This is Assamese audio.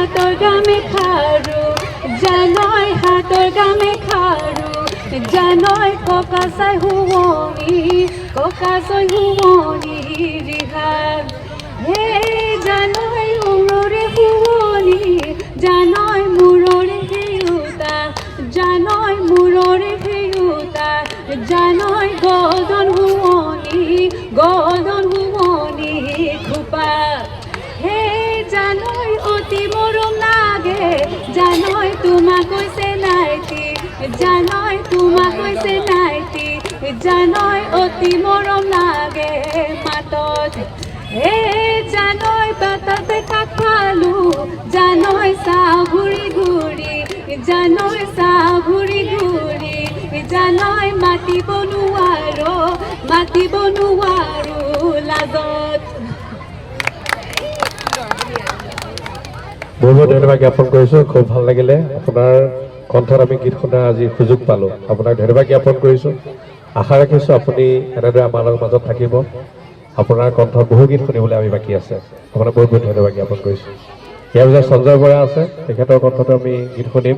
হাতৰ গামে খাৰু জানৈ হাতৰ গামে খাৰু জানৈ ককাচাই হুৱনি ৰিহাত হে জানৈ উৰৰে হুৱনি জানৈ মূৰৰে হেউতা জানৈ মূৰৰে হেউতা জানৈ গদন হুৱনি খোপা হে জানৈ অতি মৰম লাগে জানৈ তোমাক কৈছে নাইতি জানৈ তোমাক কৈছে নাইতি জানৈ অতি মৰম লাগে মাতত হে জানৈ বাটতে কাখালো জানৈ চাহ ঘূৰি ঘূৰি জানৈ চাহ ঘূৰি ঘূৰি জানৈ মাতিব নোৱাৰো লাজত বহুত ধন্যবাদ জ্ঞাপন কৰিছোঁ খুব ভাল লাগিলে আপোনাৰ কণ্ঠত আমি গীত শুনাৰ আজি সুযোগ পালোঁ আপোনাক ধন্যবাদ জ্ঞাপন কৰিছোঁ আশা ৰাখিছোঁ আপুনি এনেদৰে আমাৰ মাজত থাকিব আপোনাৰ কণ্ঠত বহু গীত শুনিবলৈ আমি বাকী আছে আপোনাক বহুত বহুত ধন্যবাদ জ্ঞাপন কৰিছোঁ ইয়াৰ পিছত সঞ্জয় বৰা আছে তেখেতৰ কণ্ঠতো আমি গীত শুনিম